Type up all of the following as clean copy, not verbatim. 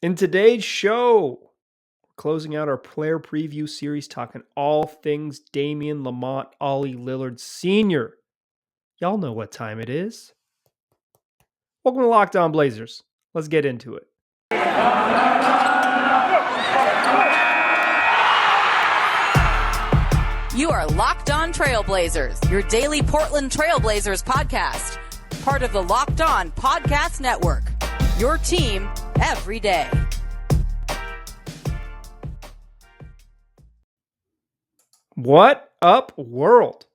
In today's show, we're closing out our player preview series talking all things Damian Lamont, Ollie Lillard Sr. Y'all know what time it is. Welcome to Locked On Blazers. Let's get into it. You are Locked On Trailblazers, your daily Portland Trailblazers podcast. Part of the Locked On Podcast Network, your team every day. What up, world?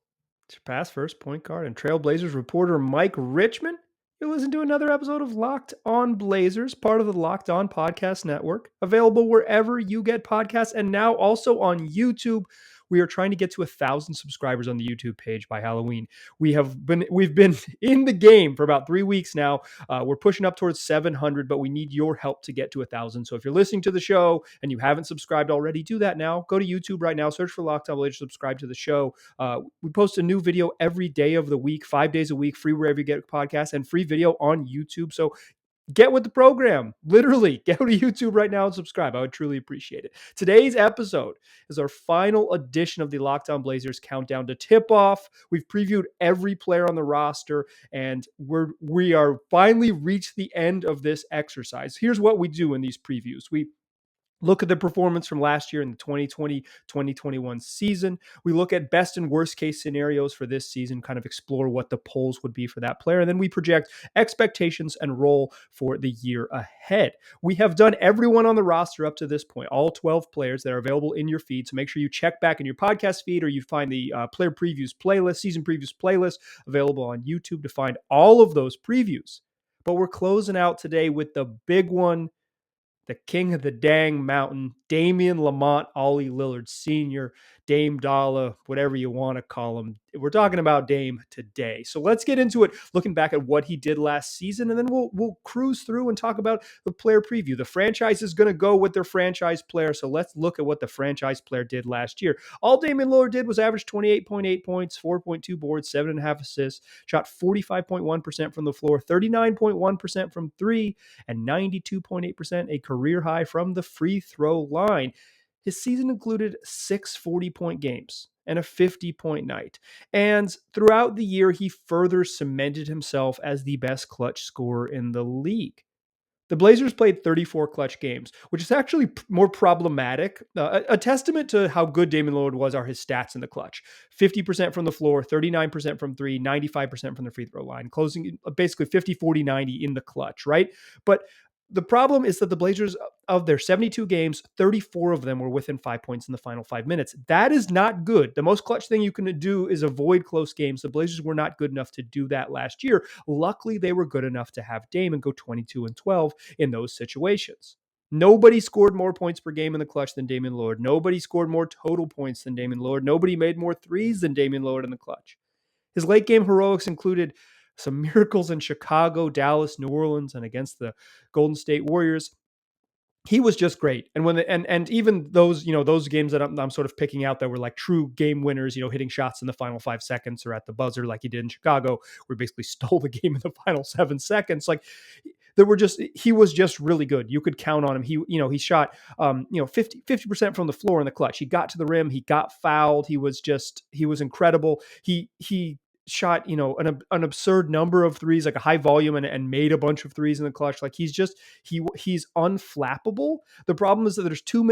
It's your past first point guard and Trailblazers reporter Mike Richmond. You listen to another episode of Locked On Blazers, part of the Locked On Podcast Network, available wherever you get podcasts and now also on YouTube. We are trying to get to 1,000 subscribers on the YouTube page by Halloween. We've been in the game for about 3 weeks now. We're pushing up towards 700, but we need your help to get to 1,000. So if you're listening to the show and you haven't subscribed already, do that now. Go to YouTube right now, search for Locked On Blazers, subscribe to the show. We post a new video every day of the week, 5 days a week, free wherever you get podcasts, and free video on YouTube. So get with the program. Literally, go to YouTube right now and subscribe. I would truly appreciate it. Today's episode is our final edition of the Locked On Blazers countdown to tip-off. We've previewed every player on the roster, and we are finally reached the end of this exercise. Here's what we do in these previews. We look at the performance from last year in the 2020-2021 season. We look at best and worst case scenarios for this season, kind of explore what the polls would be for that player. And then we project expectations and role for the year ahead. We have done everyone on the roster up to this point, all 12 players that are available in your feed. So make sure you check back in your podcast feed, or you find the player previews playlist, season previews playlist available on YouTube to find all of those previews. But we're closing out today with the big one, the king of the dang mountain, Damian Lamont, Ollie Lillard Sr., Dame Dollar, whatever you want to call him. We're talking about Dame today. So let's get into it, looking back at what he did last season, and then we'll cruise through and talk about the player preview. The franchise is going to go with their franchise player, so let's look at what the franchise player did last year. All Damian Lillard did was average 28.8 points, 4.2 boards, 7.5 assists, shot 45.1% from the floor, 39.1% from three, and 92.8%, a career high from the free throw line. His season included 6 40-point games and a 50-point night. And throughout the year, he further cemented himself as the best clutch scorer in the league. The Blazers played 34 clutch games, which is actually more problematic. A testament to how good Damian Lillard was are his stats in the clutch. 50% from the floor, 39% from three, 95% from the free throw line, closing basically 50, 40, 90 in the clutch, right? But the problem is that the Blazers, of their 72 games, 34 of them were within 5 points in the final 5 minutes. That is not good. The most clutch thing you can do is avoid close games. The Blazers were not good enough to do that last year. Luckily, they were good enough to have Dame and go 22-12 in those situations. Nobody scored more points per game in the clutch than Damian Lillard. Nobody scored more total points than Damian Lillard. Nobody made more threes than Damian Lillard in the clutch. His late game heroics included some miracles in Chicago, Dallas, New Orleans, and against the Golden State Warriors. He was just great. And and even those, those games that I'm sort of picking out that were like true game winners, hitting shots in the final 5 seconds or at the buzzer like he did in Chicago, where he basically stole the game in the final 7 seconds. Like he was just really good. You could count on him. He shot 50% from the floor in the clutch. He got to the rim, he got fouled. He was incredible. He shot, an absurd number of threes, like a high volume, and made a bunch of threes in the clutch. Like he's unflappable. The problem is that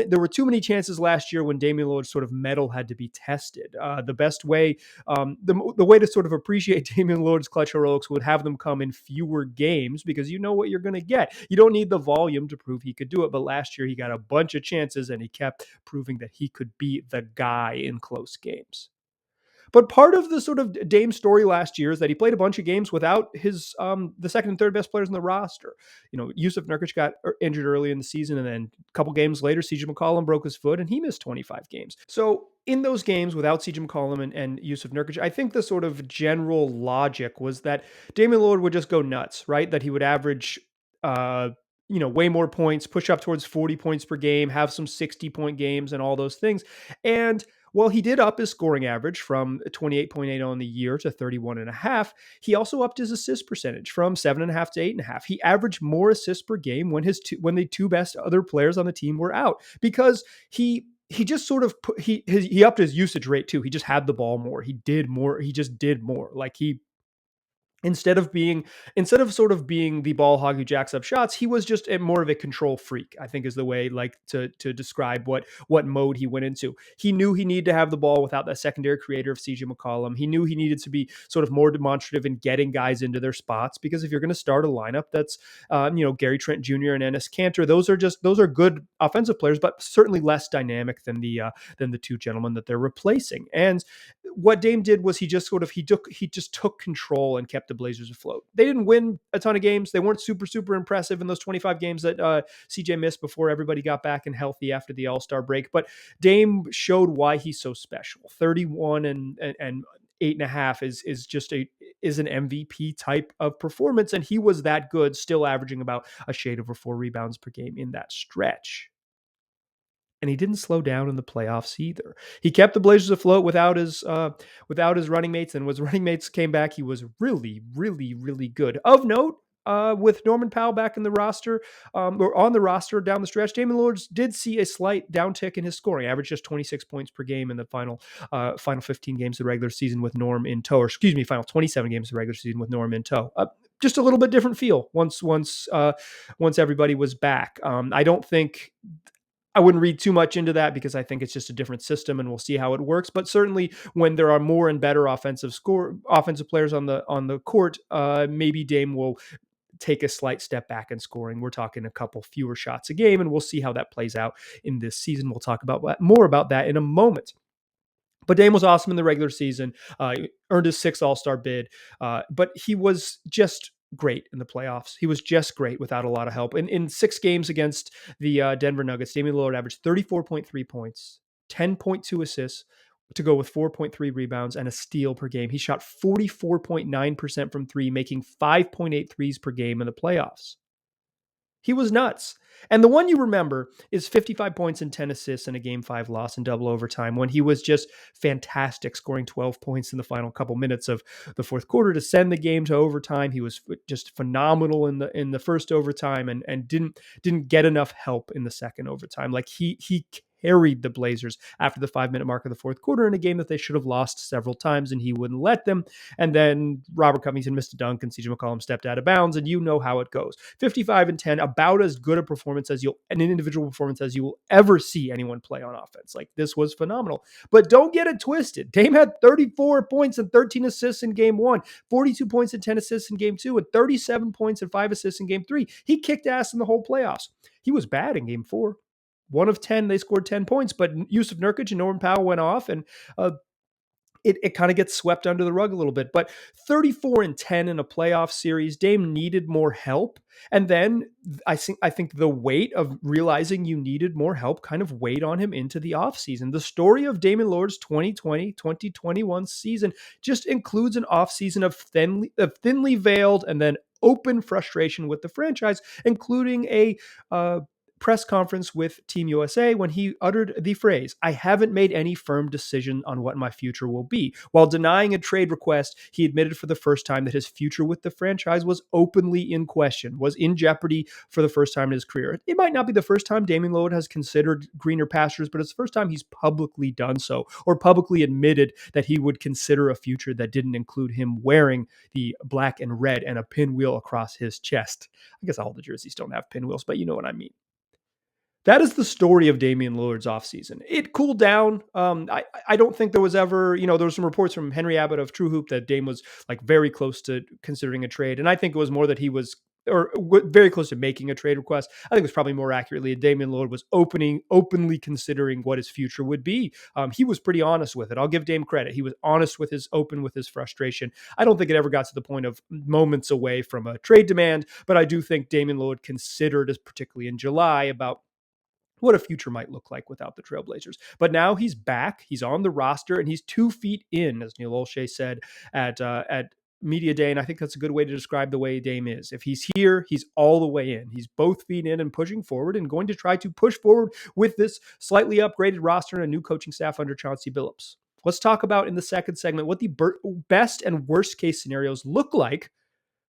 there were too many chances last year when Damian Lillard's sort of metal had to be tested. The best way, the way to sort of appreciate Damian Lillard's clutch heroics would have them come in fewer games, because you know what you're going to get. You don't need the volume to prove he could do it. But last year he got a bunch of chances and he kept proving that he could be the guy in close games. But part of the sort of Dame story last year is that he played a bunch of games without his the second and third best players in the roster. Jusuf Nurkic got injured early in the season, and then a couple games later, CJ McCollum broke his foot and he missed 25 games. So in those games without CJ McCollum and Jusuf Nurkic, I think the sort of general logic was that Damian Lillard would just go nuts, right? That he would average way more points, push up towards 40 points per game, have some 60-point games and all those things. And Well, he did up his scoring average from 28.8 on the year to 31.5. He also upped his assist percentage from 7.5 to 8.5. He averaged more assists per game when the two best other players on the team were out, because he just sort of he upped his usage rate too. He just had the ball more. He did more. He just did more. Like he instead of sort of being the ball hog who jacks up shots, he was just more of a control freak, I think is the way like to describe what mode he went into. He knew he needed to have the ball without that secondary creator of CJ McCollum. He knew he needed to be sort of more demonstrative in getting guys into their spots, because if you're going to start a lineup that's Gary Trent Jr. and Enes Kanter, those are good offensive players, but certainly less dynamic than the two gentlemen that they're replacing. And what Dame did was he just took control and kept the Blazers afloat. They didn't win a ton of games. They weren't super impressive in those 25 games that CJ missed before everybody got back and healthy after the All-Star break. But Dame showed why he's so special. 31 and 8.5 is an MVP type of performance, and he was that good, still averaging about a shade over 4 rebounds per game in that stretch. And he didn't slow down in the playoffs either. He kept the Blazers afloat without his running mates, and when his running mates came back, he was really good. Of note, with Norman Powell back in the roster, or on the roster down the stretch, Damian Lillard did see a slight downtick in his scoring, averaged just 26 points per game in the final 15 games of the regular season with Norm in tow, or excuse me, final 27 games of the regular season with Norm in tow. Just a little bit different feel once everybody was back. I wouldn't read too much into that, because I think it's just a different system and we'll see how it works. But certainly when there are more and better offensive players on the court, maybe Dame will take a slight step back in scoring. We're talking a couple fewer shots a game, and we'll see how that plays out in this season. We'll talk about more about that in a moment. But Dame was awesome in the regular season, earned his 6th All-Star bid, but he was just great in the playoffs. He was just great without a lot of help. In 6 games against the Denver Nuggets, Damian Lillard averaged 34.3 points, 10.2 assists, to go with 4.3 rebounds and a steal per game. He shot 44.9% from 3, making 5.8 threes per game in the playoffs. He was nuts. And the one you remember is 55 points and 10 assists in a Game 5 loss in double overtime, when he was just fantastic, scoring 12 points in the final couple minutes of the fourth quarter to send the game to overtime. He was just phenomenal in the first overtime, and didn't get enough help in the second overtime. Like he carried the Blazers after the 5-minute mark of the fourth quarter in a game that they should have lost several times, and he wouldn't let them. And then Robert Covington missed a dunk and CJ McCollum stepped out of bounds, and you know how it goes. 55 and 10, about as good a performance an individual performance as you will ever see anyone play on offense. Like, this was phenomenal. But don't get it twisted. Dame had 34 points and 13 assists in game 1, 42 points and 10 assists in game 2, and 37 points and 5 assists in game 3. He kicked ass in the whole playoffs. He was bad in game 4. 1 of 10, they scored 10 points, but Yusuf Nurkic and Norman Powell went off, and it kind of gets swept under the rug a little bit. But 34 and 10 in a playoff series, Dame needed more help. And then I think the weight of realizing you needed more help kind of weighed on him into the offseason. The story of Damian Lillard's 2020-2021 season just includes an offseason of thinly veiled and then open frustration with the franchise, including a press conference with Team USA when he uttered the phrase, "I haven't made any firm decision on what my future will be." While denying a trade request, he admitted for the first time that his future with the franchise was openly in question, was in jeopardy for the first time in his career. It might not be the first time Damian Lillard has considered greener pastures, but it's the first time he's publicly done so, or publicly admitted that he would consider a future that didn't include him wearing the black and red and a pinwheel across his chest. I guess all the jerseys don't have pinwheels, but you know what I mean. That is the story of Damian Lillard's offseason. It cooled down. I don't think there was ever, there was some reports from Henry Abbott of True Hoop that Dame was like very close to considering a trade. And I think it was more that he was very close to making a trade request. I think it was probably more accurately Damian Lillard was openly considering what his future would be. He was pretty honest with it. I'll give Dame credit. He was honest with his frustration. I don't think it ever got to the point of moments away from a trade demand, but I do think Damian Lillard considered, as particularly in July, about what a future might look like without the Trailblazers. But now he's back, he's on the roster, and he's 2 feet in, as Neil Olshey said at media day, and I think that's a good way to describe the way Dame is. If he's here, he's all the way in. He's both feet in and pushing forward and going to try to push forward with this slightly upgraded roster and a new coaching staff under Chauncey Billups. Let's talk about in the second segment what the best and worst case scenarios look like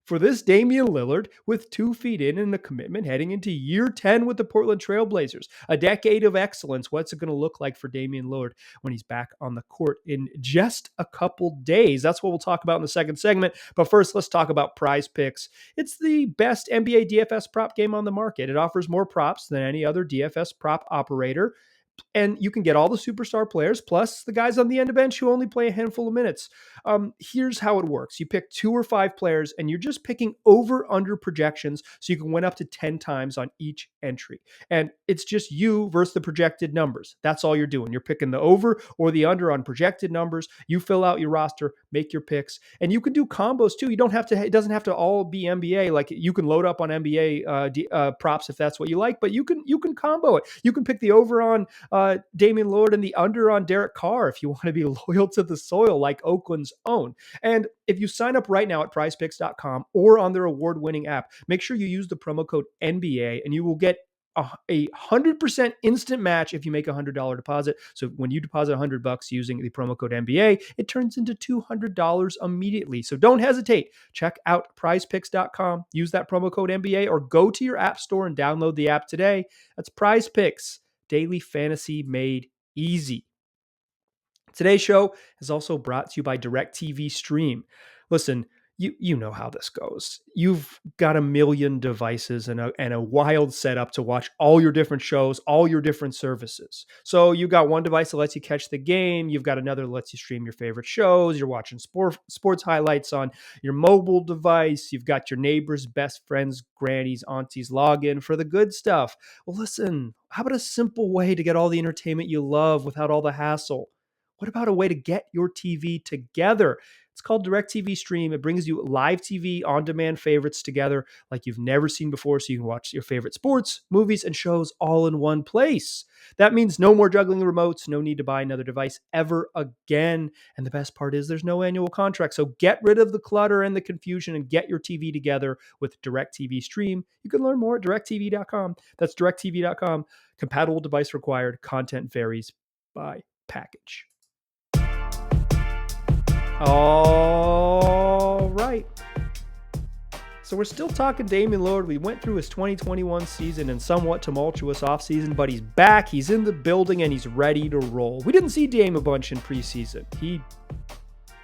for this Damian Lillard with 2 feet in and a commitment heading into year 10 with the Portland Trail Blazers. A decade of excellence. What's it going to look like for Damian Lillard when he's back on the court in just a couple days? That's what we'll talk about in the second segment. But first, let's talk about Prize Picks. It's the best NBA DFS prop game on the market. It offers more props than any other DFS prop operator. And you can get all the superstar players, plus the guys on the end of bench who only play a handful of minutes. Here's how it works. You pick 2 or 5 players, and you're just picking over-under projections, so you can win up to 10 times on each entry. And it's just you versus the projected numbers. That's all you're doing. You're picking the over or the under on projected numbers. You fill out your roster, make your picks, and you can do combos too. You don't have to. It doesn't have to all be NBA. Like you can load up on NBA props if that's what you like, but you can combo it. You can pick the over on Damian Lillard and the under on Derek Carr if you want to be loyal to the soil like Oakland's own. And if you sign up right now at prizepicks.com or on their award-winning app, make sure you use the promo code NBA and you will get a 100% instant match if you make a $100 deposit. So when you deposit $100 using the promo code NBA, it turns into $200 immediately. So don't hesitate. Check out prizepicks.com, use that promo code NBA, or go to your app store and download the app today. That's Prize Picks. Daily fantasy made easy. Today's show is also brought to you by DirecTV Stream. Listen, you know how this goes. You've got a million devices and a wild setup to watch all your different shows, all your different services. So you've got one device that lets you catch the game. You've got another that lets you stream your favorite shows. You're watching sports highlights on your mobile device. You've got your neighbors, best friends, grannies, aunties log in for the good stuff. Well, listen, how about a simple way to get all the entertainment you love without all the hassle? What about a way to get your TV together? It's called DirecTV Stream. It brings you live TV on-demand favorites together like you've never seen before, so you can watch your favorite sports, movies, and shows all in one place. That means no more juggling the remotes, no need to buy another device ever again. And the best part is there's no annual contract, so get rid of the clutter and the confusion and get your TV together with DirecTV Stream. You can learn more at directtv.com. That's directtv.com. Compatible device required. Content varies by package. All right. So we're still talking Damian Lillard. We went through his 2021 season and somewhat tumultuous offseason, but he's back, he's in the building, and he's ready to roll. We didn't see Dame a bunch in preseason.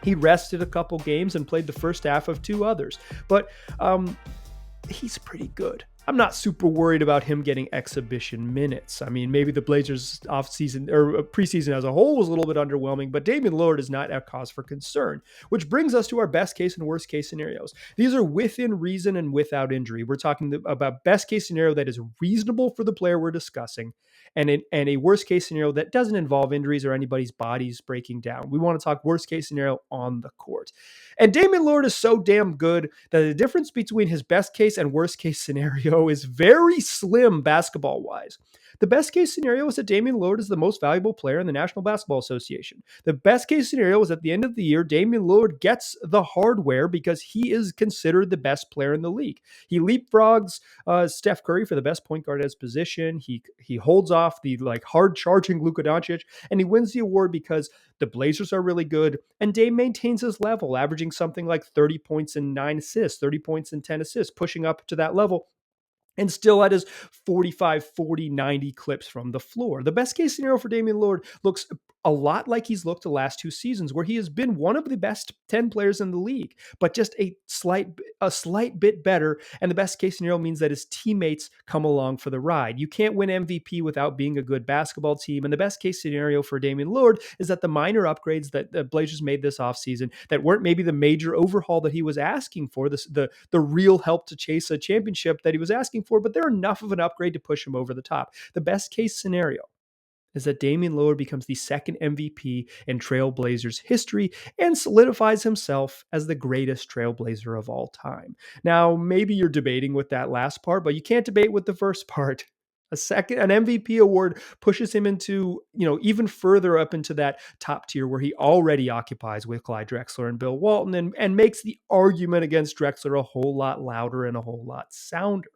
He rested a couple games and played the first half of 2 others. But he's pretty good. I'm not super worried about him getting exhibition minutes. I mean, maybe the Blazers offseason or preseason as a whole was a little bit underwhelming, but Damian Lillard is not a cause for concern, which brings us to our best case and worst case scenarios. These are within reason and without injury. We're talking about best case scenario that is reasonable for the player we're discussing, and a worst case scenario that doesn't involve injuries or anybody's bodies breaking down. We want to talk worst case scenario on the court. And Damian Lillard is so damn good that the difference between his best case and worst case scenario is very slim basketball-wise. The best case scenario is that Damian Lillard is the most valuable player in the National Basketball Association. The best case scenario is at the end of the year, Damian Lillard gets the hardware because he is considered the best player in the league. He leapfrogs Steph Curry for the best point guard at his position. He holds off the hard-charging Luka Doncic, and he wins the award because the Blazers are really good, and Dame maintains his level, averaging something like 30 points and 9 assists, 30 points and 10 assists, pushing up to that level, and still at his 45, 40, 90 clips from the floor. The best case scenario for Damian Lillard looks a lot like he's looked the last 2 seasons, where he has been one of the best 10 players in the league, but just a slight bit better. And the best case scenario means that his teammates come along for the ride. You can't win MVP without being a good basketball team. And the best case scenario for Damian Lillard is that the minor upgrades that the Blazers made this offseason that weren't maybe the major overhaul that he was asking for, the real help to chase a championship that he was asking for, but they're enough of an upgrade to push him over the top. The best case scenario is that Damian Lillard becomes the second MVP in Trailblazers history and solidifies himself as the greatest Trailblazer of all time. Now, maybe you're debating with that last part, but you can't debate with the first part. An MVP award pushes him into, even further up into that top tier where he already occupies with Clyde Drexler and Bill Walton, and makes the argument against Drexler a whole lot louder and a whole lot sounder.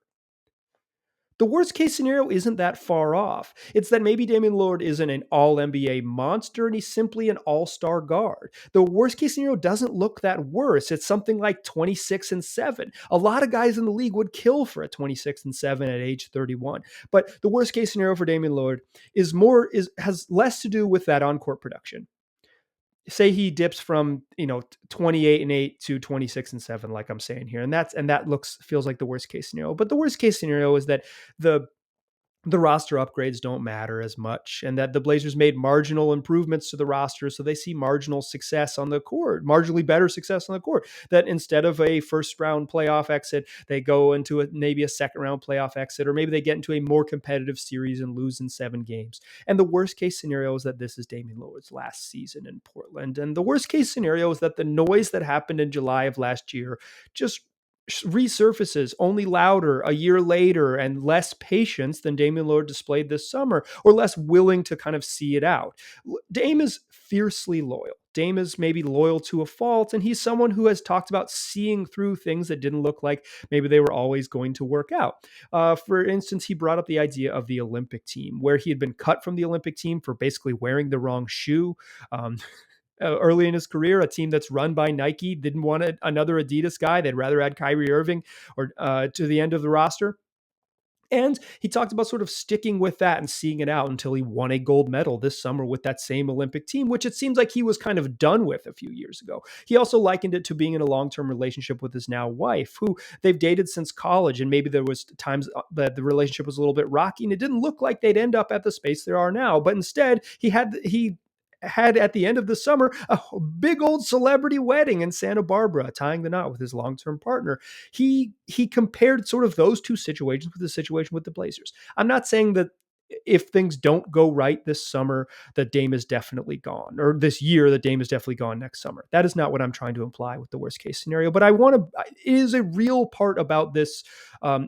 The worst case scenario isn't that far off. It's that maybe Damian Lillard isn't an all NBA monster and he's simply an all-star guard. The worst case scenario doesn't look that worse. It's something like 26-7. A lot of guys in the league would kill for a 26-7 at age 31. But the worst case scenario for Damian Lillard has less to do with that on-court production. Say he dips from 28-8 to 26-7, like I'm saying here, and that feels like the worst case scenario. But the worst case scenario is that the roster upgrades don't matter as much, and that the Blazers made marginal improvements to the roster, so they see marginal success on the court, marginally better success on the court. That instead of a first round playoff exit, they go into maybe a second round playoff exit, or maybe they get into a more competitive series and lose in 7 games. And the worst case scenario is that this is Damian Lillard's last season in Portland. And the worst case scenario is that the noise that happened in July of last year just resurfaces only louder a year later, and less patience than Damian Lillard displayed this summer, or less willing to kind of see it out. Dame is fiercely loyal. Dame is maybe loyal to a fault, and he's someone who has talked about seeing through things that didn't look like maybe they were always going to work out. For instance, he brought up the idea of the Olympic team, where he had been cut from the Olympic team for basically wearing the wrong shoe. Early in his career, a team that's run by Nike didn't want another Adidas guy. They'd rather add Kyrie Irving or to the end of the roster. And he talked about sort of sticking with that and seeing it out until he won a gold medal this summer with that same Olympic team, which it seems like he was kind of done with a few years ago. He also likened it to being in a long-term relationship with his now wife, who they've dated since college. And maybe there was times that the relationship was a little bit rocky and it didn't look like they'd end up at the space they are now. But instead, he had at the end of the summer a big old celebrity wedding in Santa Barbara, tying the knot with his long-term partner. He compared sort of those two situations with the situation with the Blazers. I'm not saying that if things don't go right this summer, that Dame is definitely gone, or this year that Dame is definitely gone next summer. That is not what I'm trying to imply with the worst case scenario. But it is a real part about this,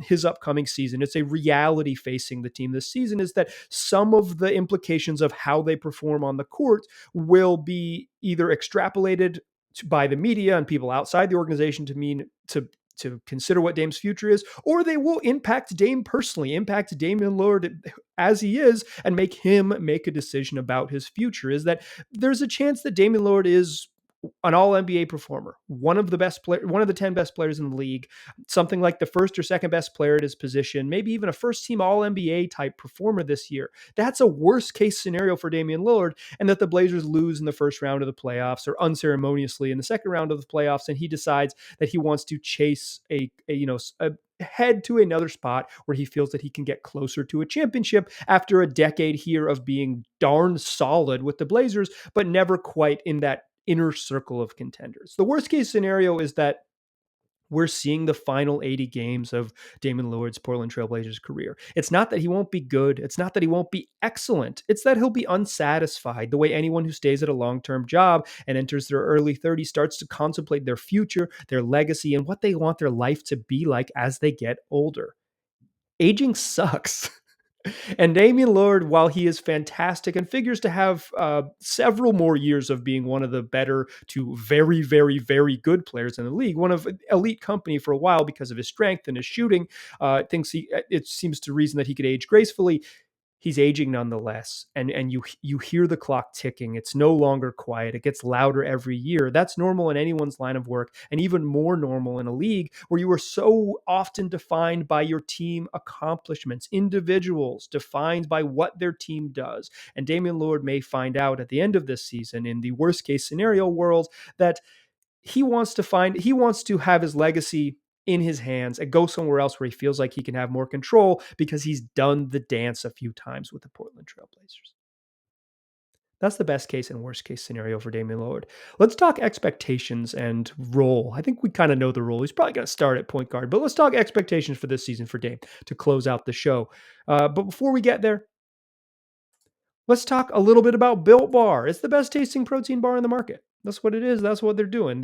his upcoming season. It's a reality facing the team this season, is that some of the implications of how they perform on the court will be either extrapolated by the media and people outside the organization to consider what Dame's future is, or they will impact Dame personally, impact Damian Lillard as he is, and make him make a decision about his future. Is that there's a chance that Damian Lillard is an all NBA performer, one of the 10 best players in the league, something like the first or second best player at his position, maybe even a first team all NBA type performer this year. That's a worst case scenario for Damian Lillard, and that the Blazers lose in the first round of the playoffs, or unceremoniously in the second round of the playoffs, and he decides that he wants to chase a head to another spot where he feels that he can get closer to a championship after a decade here of being darn solid with the Blazers, but never quite in that inner circle of contenders. The worst case scenario is that we're seeing the final 80 games of Damian Lillard's Portland Trail Blazers career. It's not that he won't be good. It's not that he won't be excellent. It's that he'll be unsatisfied, the way anyone who stays at a long-term job and enters their early 30s starts to contemplate their future, their legacy, and what they want their life to be like as they get older. Aging sucks. And Damian Lillard, while he is fantastic and figures to have several more years of being one of the better to very, very, very good players in the league, one of elite company for a while because of his strength and his shooting, it seems to reason that he could age gracefully. He's aging nonetheless, and you hear the clock ticking. It's no longer quiet. It gets louder every year. That's normal in anyone's line of work, and even more normal in a league where you are so often defined by your team accomplishments, individuals defined by what their team does. And Damian Lillard may find out at the end of this season, in the worst case scenario world, that he wants to have his legacy in his hands and go somewhere else where he feels like he can have more control, because he's done the dance a few times with the Portland Trail Blazers. That's the best case and worst case scenario for Damian Lillard. Let's talk expectations and role. I think we kind of know the role. He's probably going to start at point guard, but let's talk expectations for this season for Dame to close out the show. But before we get there, let's talk a little bit about Built Bar. It's the best tasting protein bar in the market. That's what it is. That's what they're doing.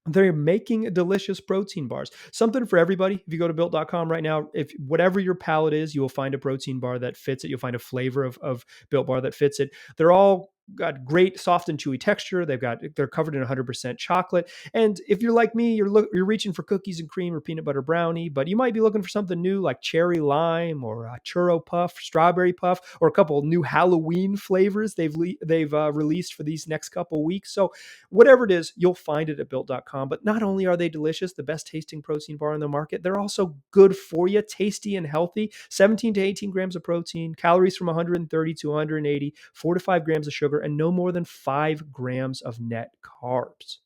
They're making delicious protein bars, something for everybody. If you go to built.com right now, if whatever your palate is, you will find a protein bar that fits it. You'll find a flavor of Built Bar that fits it. They're all got great soft and chewy texture. They're covered in 100% chocolate. And if you're like me, you're reaching for cookies and cream or peanut butter brownie, but you might be looking for something new like cherry lime or churro puff, strawberry puff, or a couple of new Halloween flavors they've released for these next couple weeks. So whatever it is, you'll find it at built.com. But not only are they delicious, the best tasting protein bar on the market, they're also good for you, tasty and healthy. 17 to 18 grams of protein, calories from 130 to 180, 4 to 5 grams of sugar, and no more than 5 grams of net carbs.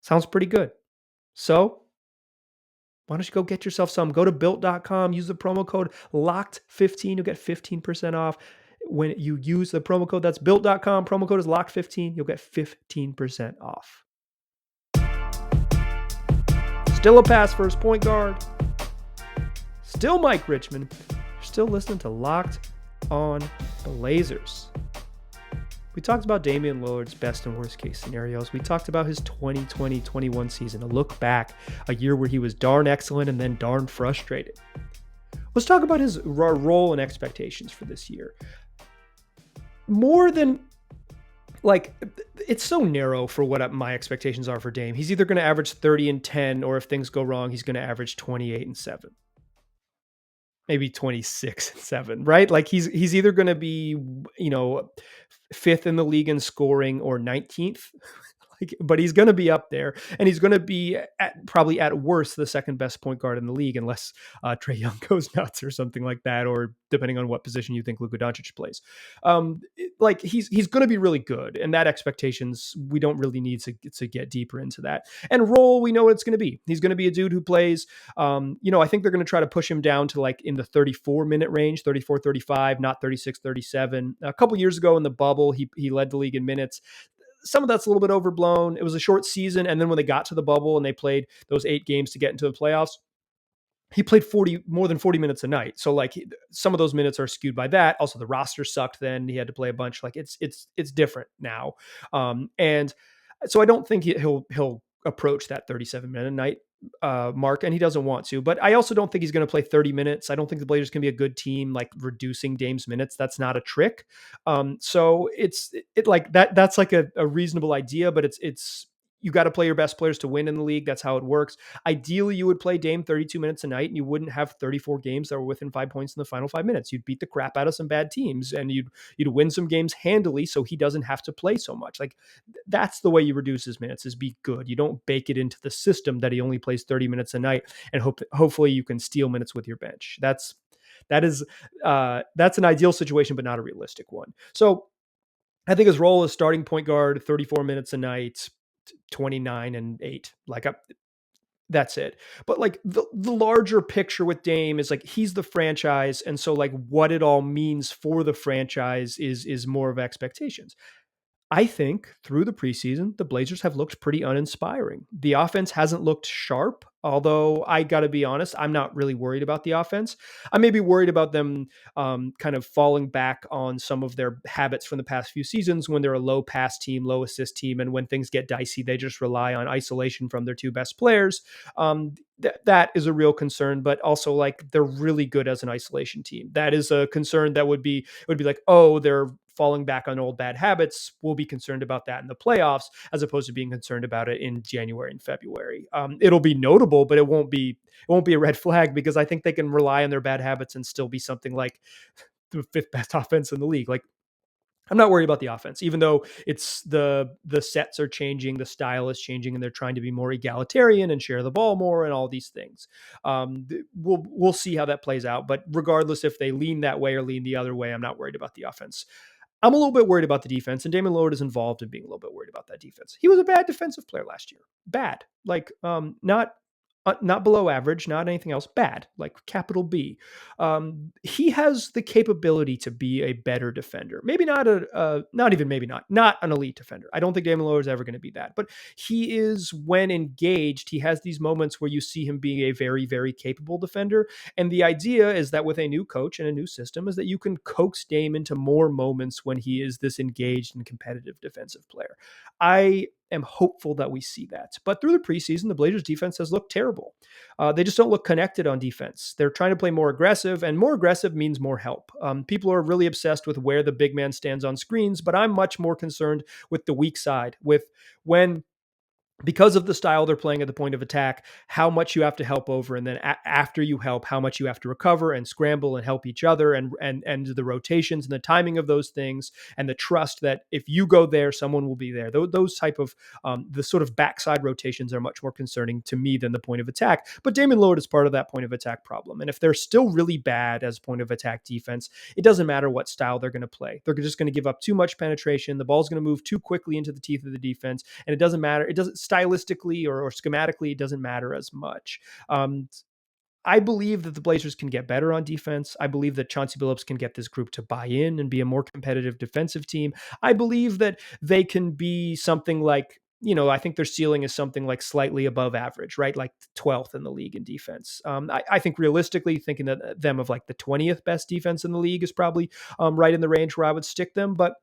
Sounds pretty good. So why don't you go get yourself some? Go to built.com, use the promo code LOCKED15. You'll get 15% off. When you use the promo code, that's built.com, promo code is LOCKED15. You'll get 15% off. Still a pass first point guard. Still Mike Richmond. You're still listening to Locked On Blazers. We talked about Damian Lillard's best and worst case scenarios. We talked about his 2020-21 season, a look back, a year where he was darn excellent and then darn frustrated. Let's talk about his role and expectations for this year. More than, it's so narrow for what my expectations are for Dame. He's either going to average 30 and 10, or if things go wrong, he's going to average 28 and 7. Maybe 26 and 7, right? Like he's either going to be, fifth in the league in scoring or 19th. But he's going to be up there, and he's going to be probably at worst the second best point guard in the league, unless Trae Young goes nuts or something like that, or depending on what position you think Luka Doncic plays. He's going to be really good, and that expectations, we don't really need to get deeper into that. And role, we know what it's going to be. He's going to be a dude who plays, I think they're going to try to push him down to in the 34-minute range, 34, 35, not 36, 37. A couple years ago in the bubble, he led the league in minutes. Some of that's a little bit overblown. It was a short season. And then when they got to the bubble and they played those 8 games to get into the playoffs, he played more than 40 minutes a night. So some of those minutes are skewed by that. Also, the roster sucked then. He had to play a bunch. It's different now. And so I don't think he'll approach that 37-minute a night mark, and he doesn't want to. But I also don't think he's going to play 30 minutes. I don't think the Blazers can be a good team reducing Dame's minutes. That's not a trick. So it's that's a reasonable idea, but it's you got to play your best players to win in the league. That's how it works. Ideally, you would play Dame 32 minutes a night, and you wouldn't have 34 games that were within 5 points in the final 5 minutes. You'd beat the crap out of some bad teams, and you'd win some games handily, so he doesn't have to play so much. That's the way you reduce his minutes, is be good. You don't bake it into the system that he only plays 30 minutes a night, and hopefully you can steal minutes with your bench. That's an ideal situation, but not a realistic one. So I think his role as starting point guard, 34 minutes a night, 29 and 8. That's it. But the larger picture with Dame is he's the franchise. And so what it all means for the franchise is more of expectations. I think through the preseason, the Blazers have looked pretty uninspiring. The offense hasn't looked sharp, although I got to be honest, I'm not really worried about the offense. I may be worried about them kind of falling back on some of their habits from the past few seasons when they're a low pass team, low assist team, and when things get dicey, they just rely on isolation from their 2 best players. That is a real concern, but also they're really good as an isolation team. That is a concern that would be they're falling back on old bad habits. We'll be concerned about that in the playoffs, as opposed to being concerned about it in January and February. It'll be notable, but it won't be a red flag, because I think they can rely on their bad habits and still be something like the 5th best offense in the league. I'm not worried about the offense, even though it's the sets are changing, the style is changing, and they're trying to be more egalitarian and share the ball more and all these things. We'll see how that plays out. But regardless if they lean that way or lean the other way, I'm not worried about the offense. I'm a little bit worried about the defense, and Damian Lillard is involved in being a little bit worried about that defense. He was a bad defensive player last year. Bad. Not below average, not anything else. Bad, capital B. He has the capability to be a better defender. Maybe not not an elite defender. I don't think Damian Lillard is ever going to be that. But he is, when engaged, he has these moments where you see him being a very, very capable defender. And the idea is that with a new coach and a new system is that you can coax Dame into more moments when he is this engaged and competitive defensive player. I am hopeful that we see that. But through the preseason, the Blazers defense has looked terrible. They just don't look connected on defense. They're trying to play more aggressive, and more aggressive means more help. People are really obsessed with where the big man stands on screens, but I'm much more concerned with the weak side, with when because of the style they're playing at the point of attack, how much you have to help over, and then after you help, how much you have to recover and scramble and help each other, and the rotations and the timing of those things, and the trust that if you go there, someone will be there. Those type of the sort of backside rotations are much more concerning to me than the point of attack. But Damian Lillard is part of that point of attack problem, and if they're still really bad as point of attack defense, it doesn't matter what style they're going to play. They're just going to give up too much penetration. The ball's going to move too quickly into the teeth of the defense, and it doesn't matter. It doesn't stylistically or schematically, it doesn't matter as much. I believe that the Blazers can get better on defense. I believe that Chauncey Billups can get this group to buy in and be a more competitive defensive team. I believe that they can be something like, I think their ceiling is something like slightly above average, right? Like 12th in the league in defense. I think realistically, thinking that them of like the 20th best defense in the league is probably right in the range where I would stick them. But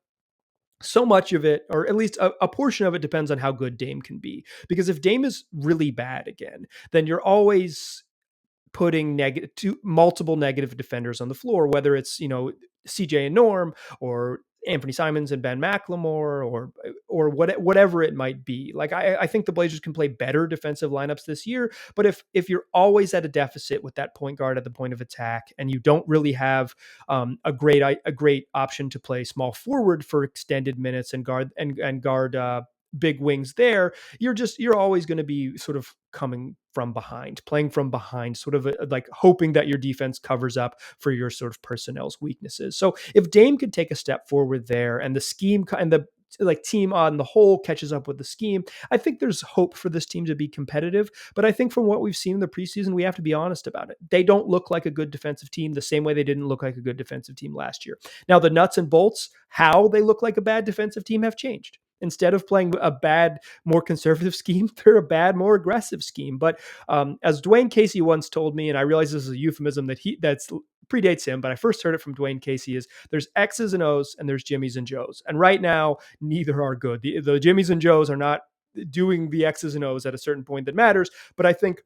so much of it, or at least a portion of it, depends on how good Dame can be. Because if Dame is really bad again, then you're always putting multiple negative defenders on the floor, whether it's, CJ and Norm, or Anthony Simons and Ben McLemore, or whatever it might be. Like I think the Blazers can play better defensive lineups this year, but if you're always at a deficit with that point guard at the point of attack, and you don't really have a great option to play small forward for extended minutes and guard big wings there, you're always going to be sort of playing from behind, sort of like hoping that your defense covers up for your sort of personnel's weaknesses. So if Dame could take a step forward there, and the scheme and the team on the whole catches up with the scheme, I think there's hope for this team to be competitive. But I think from what we've seen in the preseason, we have to be honest about it. They don't look like a good defensive team the same way they didn't look like a good defensive team last year. Now, the nuts and bolts, how they look like a bad defensive team, have changed. Instead of playing a bad, more conservative scheme, they're a bad, more aggressive scheme. But as Dwayne Casey once told me, and I realize this is a euphemism that's predates him, but I first heard it from Dwayne Casey, is there's X's and O's and there's Jimmys and Joes. And right now, neither are good. The Jimmys and Joes are not doing the X's and O's at a certain point that matters. But I think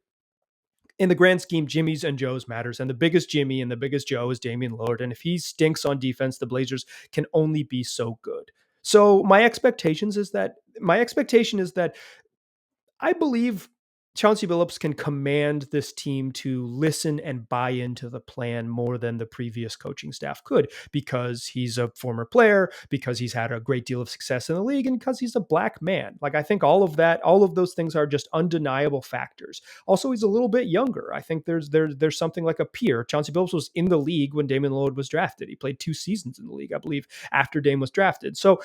in the grand scheme, Jimmys and Joes matters. And the biggest Jimmy and the biggest Joe is Damian Lillard. And if he stinks on defense, the Blazers can only be so good. So my expectation is that I believe Chauncey Billups can command this team to listen and buy into the plan more than the previous coaching staff could, because he's a former player, because he's had a great deal of success in the league, and because he's a black man. Like, I think all of those things are just undeniable factors. Also, he's a little bit younger. I think there's something like a peer. Chauncey Billups was in the league when Damian Lillard was drafted. He played 2 seasons in the league, I believe, after Dame was drafted. So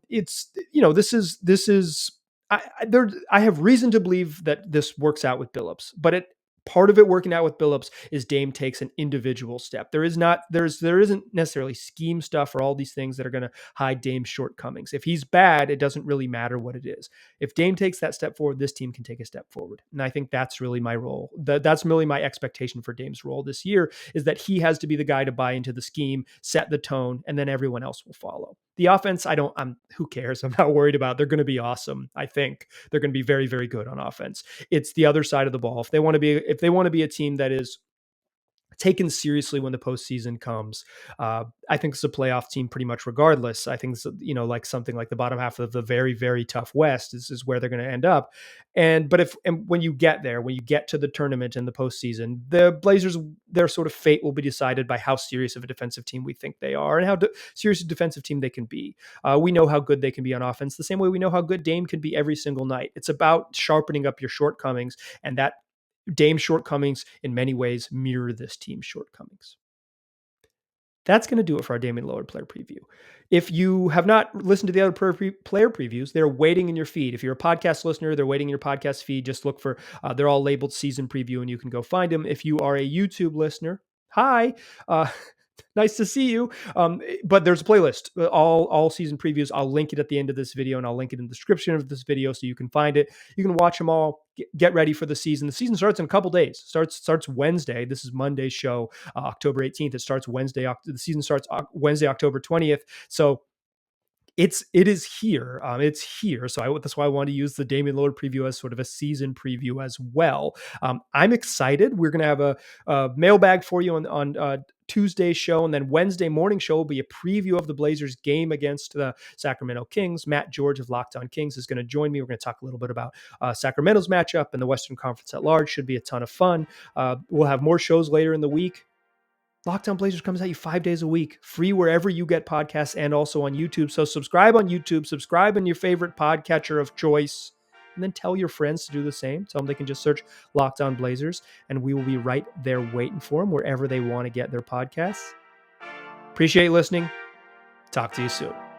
it's, this is I have reason to believe that this works out with Billups, but part of it working out with Billups is Dame takes an individual step. There isn't necessarily scheme stuff or all these things that are going to hide Dame's shortcomings. If he's bad, it doesn't really matter what it is. If Dame takes that step forward, this team can take a step forward. And I think that's really my role. That's really my expectation for Dame's role this year, is that he has to be the guy to buy into the scheme, set the tone, and then everyone else will follow. The offense, who cares? I'm not worried about. They're going to be awesome. I think they're going to be very, very good on offense. It's the other side of the ball. If they want to be a team that is taken seriously when the postseason comes, I think it's a playoff team pretty much regardless. I think it's, like something like the bottom half of the very, very tough West is where they're going to end up. But when you get there, when you get to the tournament in the postseason, the Blazers, their sort of fate will be decided by how serious of a defensive team we think they are and how serious a defensive team they can be. We know how good they can be on offense, the same way we know how good Dame can be every single night. It's about sharpening up your shortcomings, and that Dame's shortcomings in many ways mirror this team's shortcomings. That's going to do it for our Damian Lillard player preview. If you have not listened to the other player previews, they're waiting in your feed. If you're a podcast listener, they're waiting in your podcast feed. Just look for, they're all labeled season preview, and you can go find them. If you are a YouTube listener, hi, nice to see you. But there's a playlist, all season previews. I'll link it at the end of this video, and I'll link it in the description of this video so you can find it. You can watch them all, get ready for the season. The season starts in a couple days. Starts Wednesday. This is Monday's show, October 18th. It starts Wednesday. The season starts Wednesday, October 20th. So it is here. It's here. So that's why I want to use the Damian Lillard preview as sort of a season preview as well. I'm excited. We're going to have a mailbag for you on Tuesday's show, and then Wednesday morning show will be a preview of the Blazers game against the Sacramento Kings. Matt George of Locked On Kings is going to join me. We're going to talk a little bit about Sacramento's matchup and the Western Conference at large. Should be a ton of fun. We'll have more shows later in the week. Locked On Blazers comes at you 5 days a week, free wherever you get podcasts and also on YouTube. So subscribe on YouTube, subscribe in your favorite podcatcher of choice, and then tell your friends to do the same. Tell them they can just search Locked On Blazers, and we will be right there waiting for them wherever they want to get their podcasts. Appreciate listening. Talk to you soon.